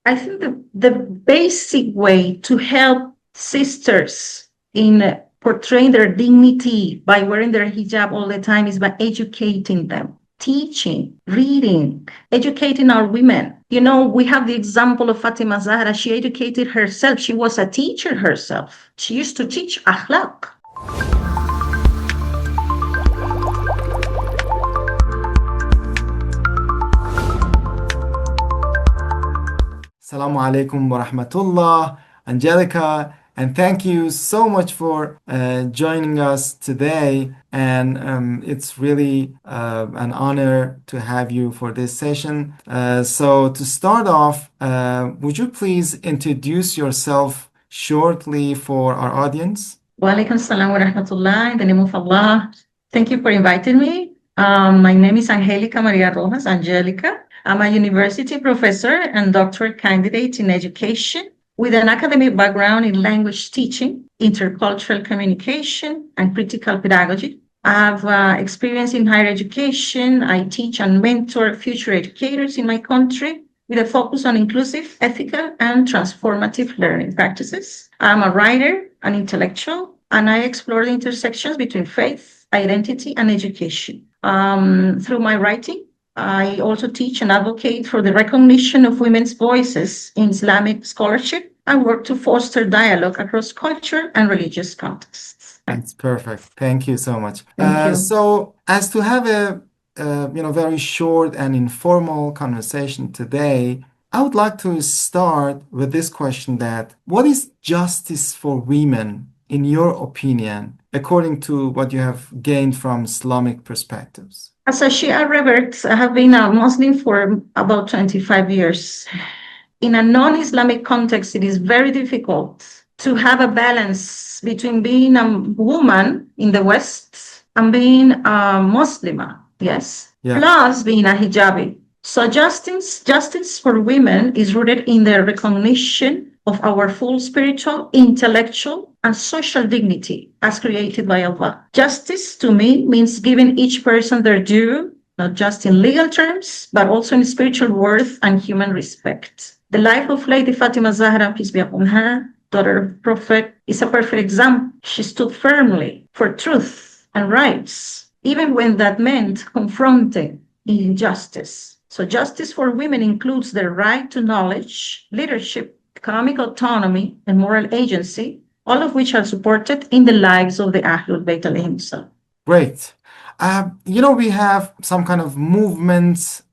I think the basic way to help sisters in portraying their dignity by wearing their hijab all the time is by educating them, teaching, reading, educating our women. You know, we have the example of Fatima Zahra. She educated herself. She was a teacher herself. She used to teach akhlaq. Assalamu alaikum wa rahmatullah, Angélica, and thank you so much for joining us today. And it's really an honor to have you for this session. So to start off, would you please introduce yourself shortly for our audience? Wa alaikum salam wa rahmatullah. In the name of Allah, thank you for inviting me. My name is Angélica María Rojas, Angélica. I'm a university professor and doctorate candidate in education with an academic background in language teaching, intercultural communication, and critical pedagogy. I have experience in higher education. I teach and mentor future educators in my country with a focus on inclusive, ethical, and transformative learning practices. I'm a writer, an intellectual, and I explore the intersections between faith, identity, and education. Through my writing, I also teach and advocate for the recognition of women's voices in Islamic scholarship and work to foster dialogue across culture and religious contexts. That's perfect. Thank you so much. Thank you. So as to have a very short and informal conversation today, I would like to start with this question that what is justice for women in your opinion, according to what you have gained from Islamic perspectives? As a Shia revert, I have been a Muslim for about 25 years. In a non-Islamic context, it is very difficult to have a balance between being a woman in the West and being a Muslimah, yes, plus being a hijabi. So justice for women is rooted in the recognition of our full spiritual, intellectual, and social dignity as created by Allah. Justice to me means giving each person their due, not just in legal terms, but also in spiritual worth and human respect. The life of Lady Fatima Zahra, peace be upon her, daughter of Prophet, is a perfect example. She stood firmly for truth and rights, even when that meant confronting injustice. So justice for women includes the right to knowledge, leadership, economic autonomy, and moral agency, all of which are supported in the lives of the Ahlul Bayt alayhim salam. Great. We have some kind of movements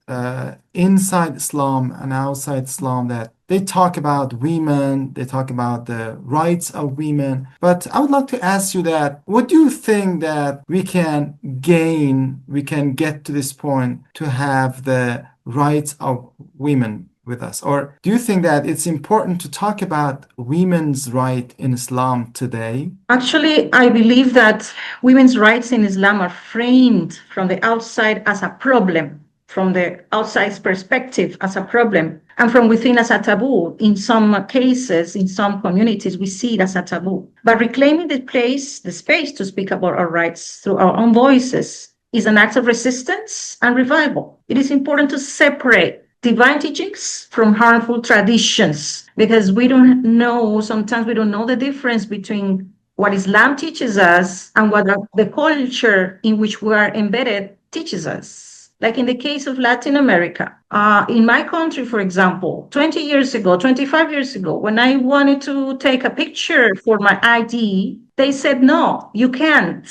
inside Islam and outside Islam that they talk about women, they talk about the rights of women. But I would like to ask you that, what do you think that we can get to this point to have the rights of women with us? Or do you think that it's important to talk about women's right in Islam today? Actually, I believe that women's rights in Islam are framed from the outside as a problem, from the outside's perspective as a problem, and from within as a taboo. In some cases, in some communities, we see it as a taboo. But reclaiming the space to speak about our rights through our own voices is an act of resistance and revival. It is important to separate divine teachings from harmful traditions, because sometimes we don't know the difference between what Islam teaches us and what the culture in which we are embedded teaches us. Like in the case of Latin America, in my country, for example, 25 years ago, when I wanted to take a picture for my ID, they said, no, you can't.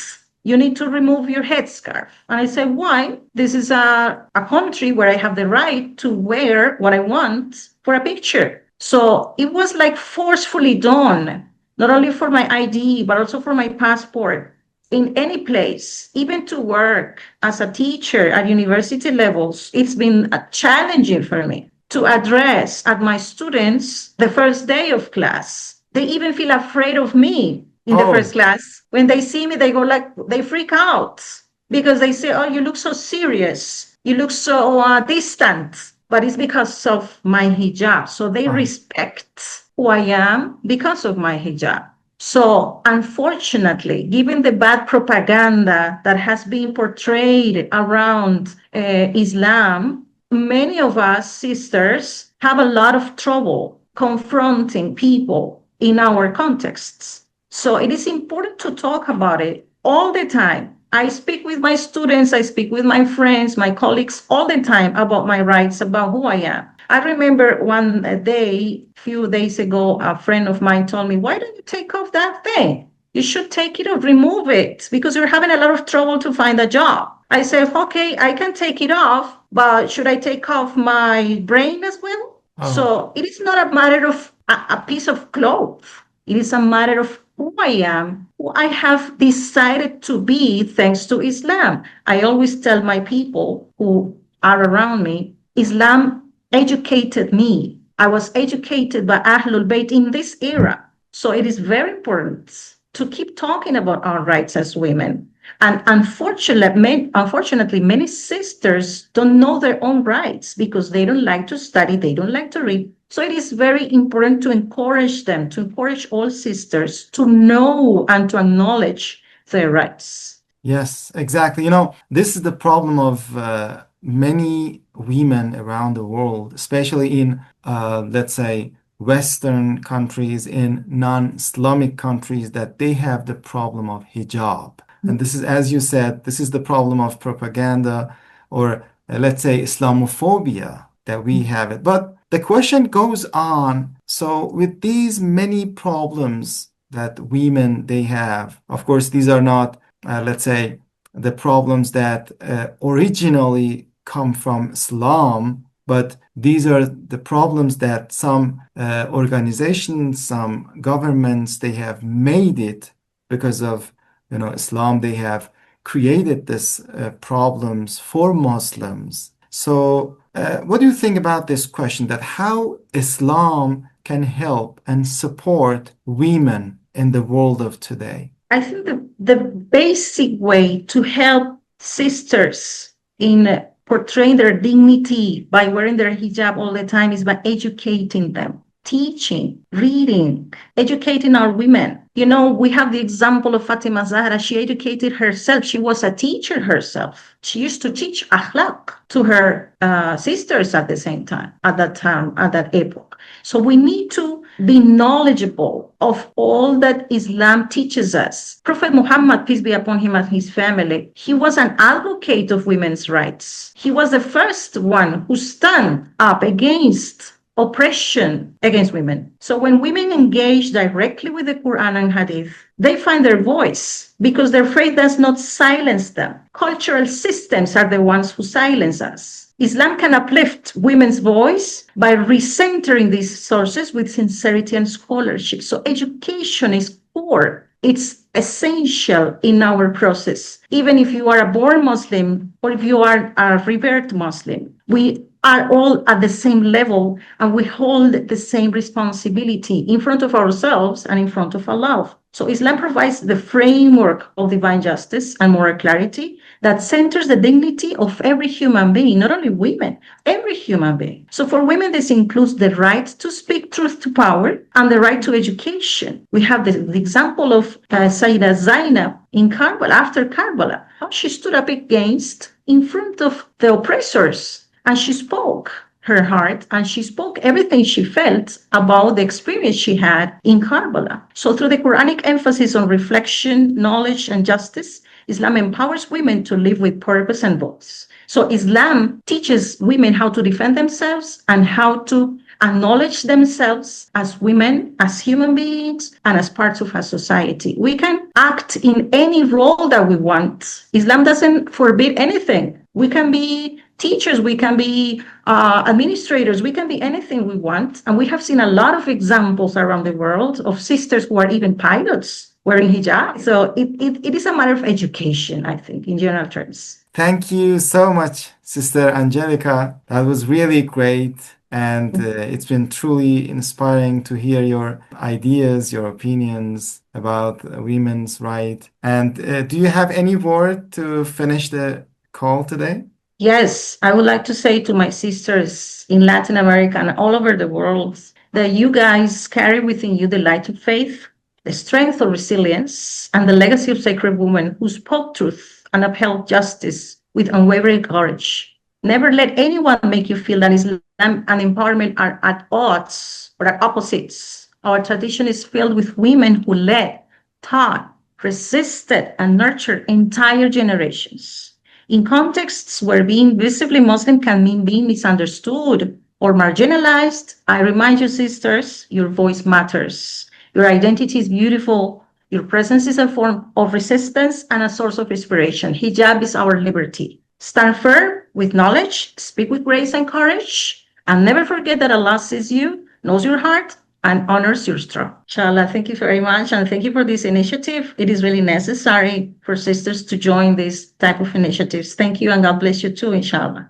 You need to remove your headscarf. And I said, why? This is a country where I have the right to wear what I want for a picture. So it was like forcefully done, not only for my ID, but also for my passport. In any place, even to work as a teacher at university levels, it's been challenging for me to address at my students the first day of class. They even feel afraid of me in the first class. When they see me, they freak out because they say, oh, you look so serious. You look so distant. But it's because of my hijab. So they respect who I am because of my hijab. So unfortunately, given the bad propaganda that has been portrayed around Islam, many of us sisters have a lot of trouble confronting people in our contexts. So it is important to talk about it all the time. I speak with my students, I speak with my friends, my colleagues all the time about my rights, about who I am. I remember one day, a few days ago, a friend of mine told me, why don't you take off that thing? You should take it off, remove it, because you're having a lot of trouble to find a job. I said, okay, I can take it off, but should I take off my brain as well? Oh, So it is not a matter of a piece of cloth. It is a matter of who I am, who I have decided to be thanks to Islam. I always tell my people who are around me, Islam educated me. I was educated by Ahlul Bayt in this era. So it is very important to keep talking about our rights as women. And unfortunately, many sisters don't know their own rights because they don't like to study, they don't like to read. So it is very important to encourage them, to encourage all sisters to know and to acknowledge their rights. yes, exactly. This is the problem of many women around the world, especially in, let's say, Western countries, in non-Islamic countries, that they have the problem of hijab. And this is, as you said, this is the problem of propaganda, or let's say Islamophobia, that we have it. But the question goes on. So with these many problems that women they have, of course, these are not, let's say, the problems that originally come from Islam, but these are the problems that some organizations, some governments, they have made it because of, Islam. They have created this problems for Muslims. So, what do you think about this question, that how Islam can help and support women in the world of today? I think the basic way to help sisters in portraying their dignity by wearing their hijab all the time is by educating them, teaching, reading, educating our women. We have the example of Fatima Zahra. She educated herself. She was a teacher herself. She used to teach akhlaq to her sisters at the same time, at that epoch. So we need to be knowledgeable of all that Islam teaches us. Prophet Muhammad, peace be upon him and his family, he was an advocate of women's rights. He was the first one who stood up against oppression against women. So when women engage directly with the Quran and Hadith, they find their voice because their faith does not silence them. Cultural systems are the ones who silence us. Islam can uplift women's voice by recentering these sources with sincerity and scholarship. So education is core. It's essential in our process. Even if you are a born Muslim or if you are a revered Muslim, we are all at the same level and we hold the same responsibility in front of ourselves and in front of Allah. So Islam provides the framework of divine justice and moral clarity that centers the dignity of every human being, not only women, every human being. So for women, this includes the right to speak truth to power and the right to education. We have the example of Sayyida Zainab in Karbala, after Karbala, how she stood up against, in front of the oppressors, and she spoke her heart and she spoke everything she felt about the experience she had in Karbala. So through the Quranic emphasis on reflection, knowledge, and justice, Islam empowers women to live with purpose and voice. So Islam teaches women how to defend themselves and how to acknowledge themselves as women, as human beings, and as parts of a society. We can act in any role that we want. Islam doesn't forbid anything. We can be teachers, we can be administrators, we can be anything we want. And we have seen a lot of examples around the world of sisters who are even pilots wearing hijab. So it is a matter of education, I think, in general terms. Thank you so much, Sister Angelica. That was really great. And it's been truly inspiring to hear your ideas, your opinions about women's rights. And do you have any word to finish the call today? Yes, I would like to say to my sisters in Latin America and all over the world that you guys carry within you the light of faith, the strength of resilience, and the legacy of sacred women who spoke truth and upheld justice with unwavering courage. Never let anyone make you feel that Islam and empowerment are at odds or at opposites. Our tradition is filled with women who led, taught, resisted, and nurtured entire generations. In contexts where being visibly Muslim can mean being misunderstood or marginalized, I remind you, sisters, your voice matters. Your identity is beautiful. Your presence is a form of resistance and a source of inspiration. Hijab is our liberty. Stand firm with knowledge, speak with grace and courage, and never forget that Allah sees you, knows your heart, and honors your struggle. Inshallah, thank you very much, and thank you for this initiative. It is really necessary for sisters to join this type of initiatives. Thank you, and God bless you too, inshallah.